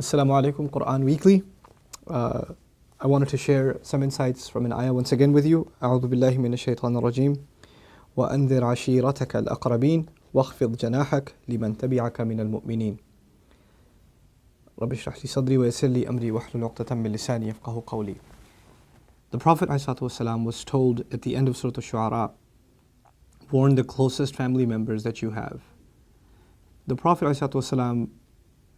Assalamu alaikum, Quran Weekly. I wanted to share some insights from an ayah once again with you. أعوذ بالله من الشيطان الرجيم وأنذر عشيرتك الأقربين واخفض جناحك لمن تبعك من المؤمنين رب اشرح لي صدري ويسر لي أمري واحلل عقدة من لساني يفقهوا قولي. The Prophet ﷺ was told at the end of Surah Al-Shu'ara, warn the closest family members that you have. The Prophet ﷺ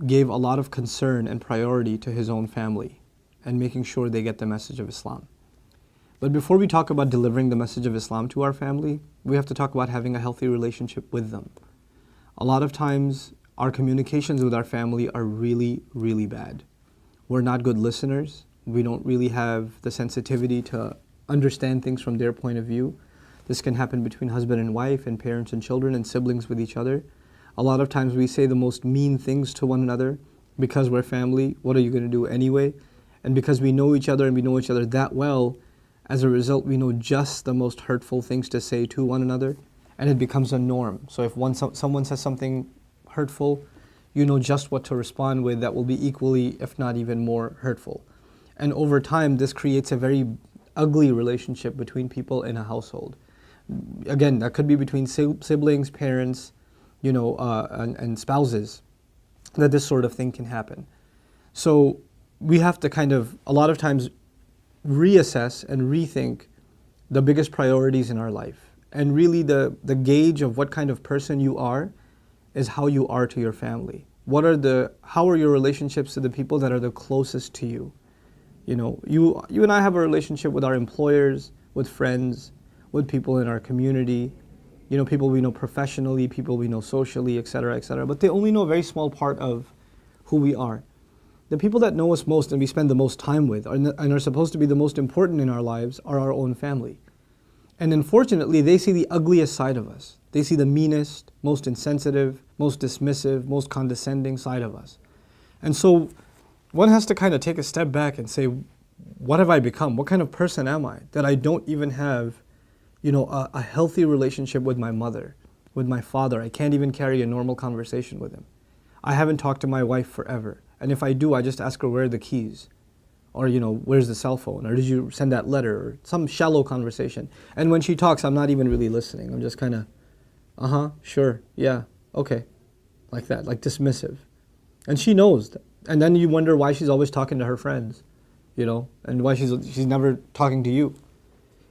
gave a lot of concern and priority to his own family and making sure they get the message of Islam. But before we talk about delivering the message of Islam to our family, we have to talk about having a healthy relationship with them. A lot of times, our communications with our family are really, really bad. We're not good listeners. We don't really have the sensitivity to understand things from their point of view. This can happen between husband and wife, and parents and children, and siblings with each other. A lot of times we say the most mean things to one another because we're family. What are you going to do anyway? And because we know each other and we know each other that well, as a result, we know just the most hurtful things to say to one another, and it becomes a norm. So if someone says something hurtful, you know just what to respond with that will be equally, if not even more hurtful. And over time, this creates a very ugly relationship between people in a household. Again, that could be between siblings, parents, and spouses, that this sort of thing can happen. So we have to kind of, a lot of times, reassess and rethink the biggest priorities in our life. And really the gauge of what kind of person you are is how you are to your family. How are your relationships to the people that are the closest to you? You and I have a relationship with our employers, with friends, with people in our community, people we know professionally, people we know socially, etc., etc. But they only know a very small part of who we are. The people that know us most and we spend the most time with and are supposed to be the most important in our lives are our own family. And unfortunately, they see the ugliest side of us. They see the meanest, most insensitive, most dismissive, most condescending side of us. And so one has to kind of take a step back and say, what have I become? What kind of person am I that I don't even have a healthy relationship with my mother, with my father? I can't even carry a normal conversation with him. I haven't talked to my wife forever. And if I do, I just ask her, where are the keys? Or, where's the cell phone? Or did you send that letter? Or some shallow conversation. And when she talks, I'm not even really listening. I'm just kind of, sure, yeah, okay. Like that, like dismissive. And she knows that. And then you wonder why she's always talking to her friends, and why she's never talking to you.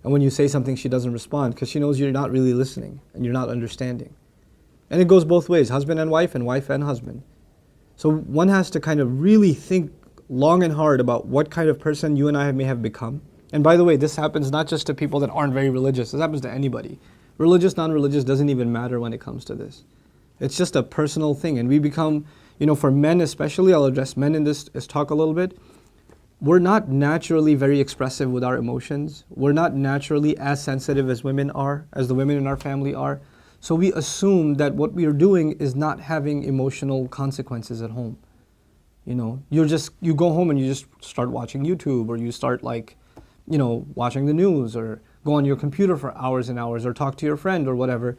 And when you say something, she doesn't respond because she knows you're not really listening and you're not understanding. And it goes both ways, husband and wife and husband. So one has to kind of really think long and hard about what kind of person you and I may have become. And by the way, this happens not just to people that aren't very religious. This happens to anybody. Religious, non-religious doesn't even matter when it comes to this. It's just a personal thing. And we become, for men especially, I'll address men in this talk a little bit. We're not naturally very expressive with our emotions. We're not naturally as sensitive as women are, as the women in our family are. So we assume that what we are doing is not having emotional consequences at home. You go home and you just start watching YouTube, or you start watching the news, or go on your computer for hours and hours, or talk to your friend or whatever.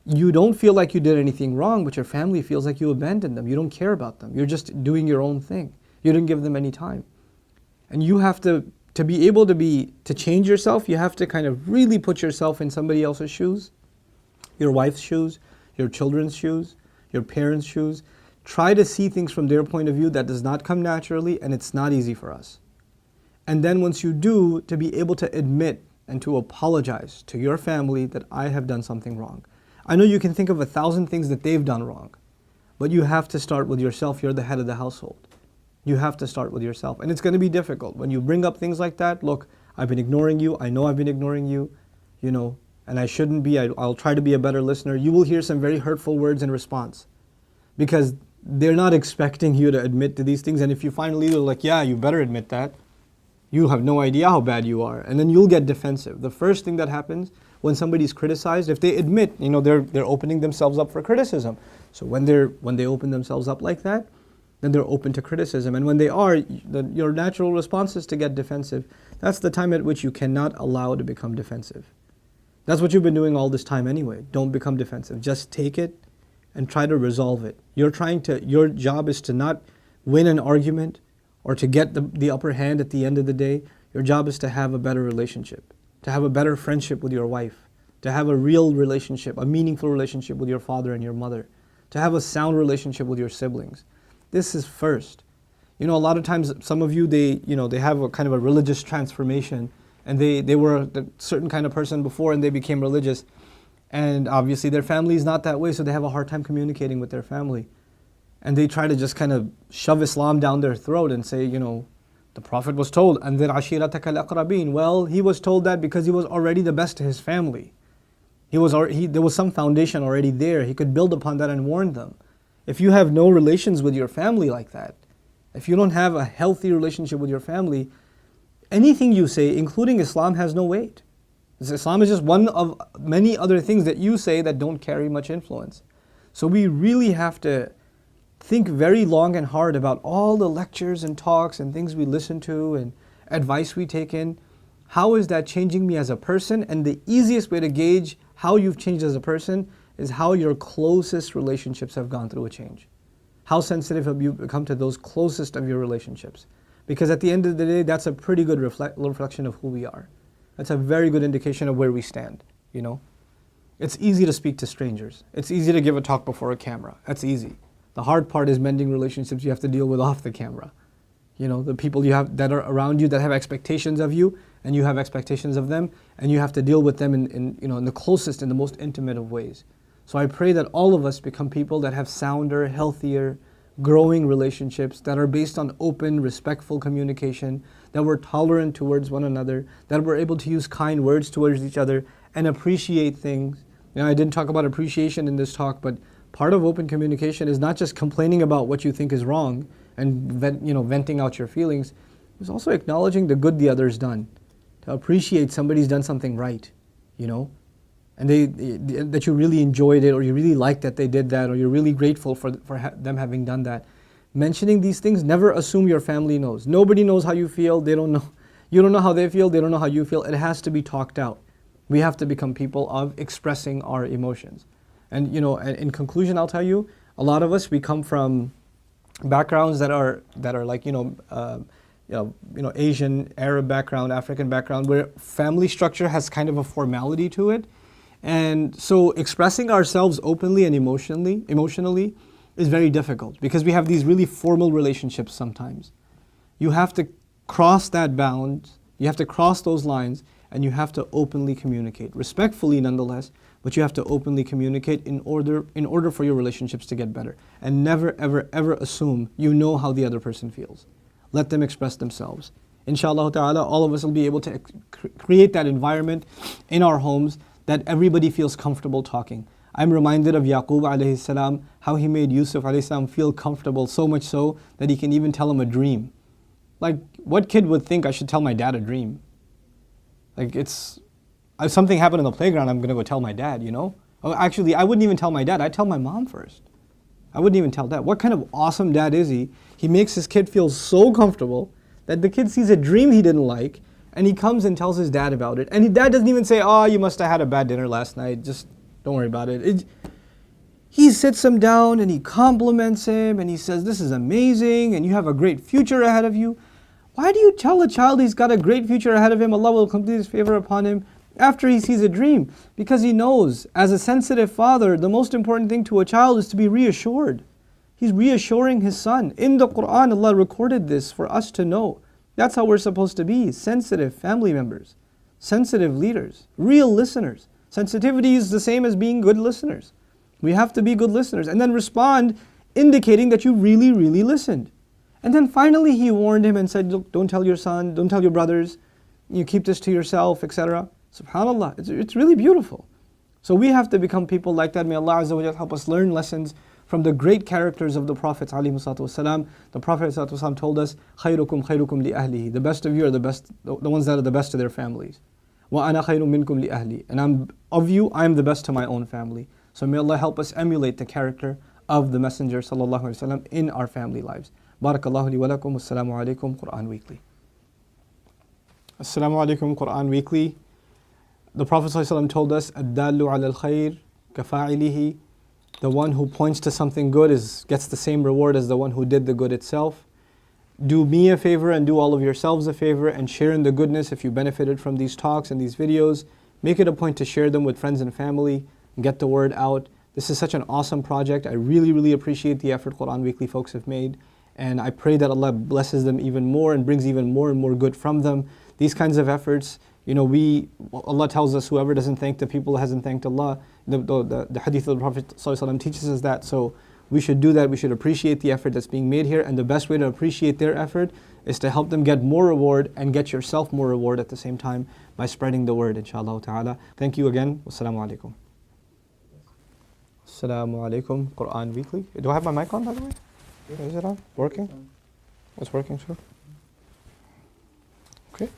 You don't feel like you did anything wrong, but your family feels like you abandoned them. You don't care about them. You're just doing your own thing. You didn't give them any time. And you have to be able to change yourself, you have to kind of really put yourself in somebody else's shoes, your wife's shoes, your children's shoes, your parents' shoes. Try to see things from their point of view. That does not come naturally, and it's not easy for us. And then once you do, to be able to admit and to apologize to your family that I have done something wrong. I know you can think of 1,000 things that they've done wrong, but you have to start with yourself. You're the head of the household. You have to start with yourself. And it's going to be difficult. When you bring up things like that, look, I've been ignoring you. I know I've been ignoring you, and I shouldn't be. I'll try to be a better listener. You will hear some very hurtful words in response because they're not expecting you to admit to these things. And if you finally are like, yeah, you better admit that, you have no idea how bad you are. And then you'll get defensive. The first thing that happens when somebody's criticized, if they admit, they're opening themselves up for criticism. So when they open themselves up like that, then they're open to criticism. And when they are, your natural response is to get defensive. That's the time at which you cannot allow to become defensive. That's what you've been doing all this time anyway. Don't become defensive. Just take it and try to resolve it. Your job is to not win an argument or to get the upper hand at the end of the day. Your job is to have a better relationship, to have a better friendship with your wife, to have a real relationship, a meaningful relationship with your father and your mother, to have a sound relationship with your siblings. This is first. A lot of times some of you, they have a kind of a religious transformation, and they were a certain kind of person before and they became religious. And obviously their family is not that way, so they have a hard time communicating with their family. And they try to just kind of shove Islam down their throat and say, the Prophet was told, أَنذِرْ عَشِيرَتَكَ الْأَقْرَبِينَ. Well, he was told that because he was already the best to his family. There was some foundation already there. He could build upon that and warn them. If you have no relations with your family like that, if you don't have a healthy relationship with your family, anything you say, including Islam, has no weight. Islam is just one of many other things that you say that don't carry much influence. So we really have to think very long and hard about all the lectures and talks and things we listen to and advice we take in. How is that changing me as a person? And the easiest way to gauge how you've changed as a person is how your closest relationships have gone through a change. How sensitive have you become to those closest of your relationships? Because at the end of the day, that's a pretty good reflection of who we are. That's a very good indication of where we stand, It's easy to speak to strangers. It's easy to give a talk before a camera. That's easy. The hard part is mending relationships you have to deal with off the camera. The people you have that are around you that have expectations of you, and you have expectations of them, and you have to deal with them in the closest and the most intimate of ways. So I pray that all of us become people that have sounder, healthier, growing relationships that are based on open, respectful communication, that we're tolerant towards one another, that we're able to use kind words towards each other and appreciate things. I didn't talk about appreciation in this talk, but part of open communication is not just complaining about what you think is wrong and venting out your feelings. It's also acknowledging the good the other's done, to appreciate somebody's done something right, and that you really enjoyed it, or you really liked that they did that, or you're really grateful for them having done that. Mentioning these things, never assume your family knows. Nobody knows how you feel. They don't know. You don't know how they feel. They don't know how you feel. It has to be talked out. We have to become people of expressing our emotions. And in conclusion, I'll tell you, a lot of us, we come from backgrounds that are like Asian, Arab background, African background, where family structure has kind of a formality to it. And so expressing ourselves openly and emotionally is very difficult because we have these really formal relationships sometimes. You have to cross that bound, you have to cross those lines, and you have to openly communicate, respectfully nonetheless, but you have to openly communicate in order for your relationships to get better. And never, ever, ever assume you know how the other person feels. Let them express themselves. Inshallah ta'ala, all of us will be able to create that environment in our homes that everybody feels comfortable talking. I'm reminded of Yaqub alayhi salam, how he made Yusuf alayhi salam feel comfortable, so much so that he can even tell him a dream. Like, what kid would think I should tell my dad a dream? Like, if something happened in the playground, I'm going to go tell my dad, Oh, actually, I wouldn't even tell my dad. I'd tell my mom first. I wouldn't even tell dad. What kind of awesome dad is he? He makes his kid feel so comfortable that the kid sees a dream he didn't like, and he comes and tells his dad about it. And his dad doesn't even say, oh, you must have had a bad dinner last night. Just don't worry about it. He sits him down and he compliments him and he says, this is amazing and you have a great future ahead of you. Why do you tell a child he's got a great future ahead of him, Allah will complete his favor upon him after he sees a dream? Because he knows, as a sensitive father, the most important thing to a child is to be reassured. He's reassuring his son. In the Quran, Allah recorded this for us to know. That's how we're supposed to be, sensitive family members, sensitive leaders, real listeners. Sensitivity is the same as being good listeners. We have to be good listeners and then respond indicating that you really, really listened. And then finally he warned him and said, look, don't tell your son, don't tell your brothers, you keep this to yourself, etc. SubhanAllah, it's really beautiful. So we have to become people like that. May Allah Azza wa Jalla help us learn lessons from the great characters of the Prophets ﷺ. The Prophet ﷺ told us, خَيْرُكُمْ خَيْرُكُمْ لِأَهْلِهِ. The best of you are the ones that are the best to their families. وَأَنَا خَيْرٌ مِنْكُمْ لِأَهْلِي. And I am the best to my own family. So may Allah help us emulate the character of the Messenger ﷺ in our family lives. Barakallahu li wa lakum. Assalamu alaikum. Quran Weekly. Assalamu alaikum. Quran Weekly. The Prophet ﷺ told us, الدال على الخير كفاعله. The one who points to something good gets the same reward as the one who did the good itself. Do me a favor and do all of yourselves a favor and share in the goodness if you benefited from these talks and these videos. Make it a point to share them with friends and family and get the word out. This is such an awesome project. I really, really appreciate the effort Quran Weekly folks have made. And I pray that Allah blesses them even more and brings even more and more good from them. These kinds of efforts, Allah tells us whoever doesn't thank the people hasn't thanked Allah. The hadith of the Prophet ﷺ teaches us that. So we should do that. We should appreciate the effort that's being made here. And the best way to appreciate their effort is to help them get more reward and get yourself more reward at the same time by spreading the word, inshallah ta'ala. Thank you again. Wassalamu alaikum. Assalamu alaikum, Quran Weekly. Do I have my mic on, by the way? Is it on? Working? It's working, sir? Okay.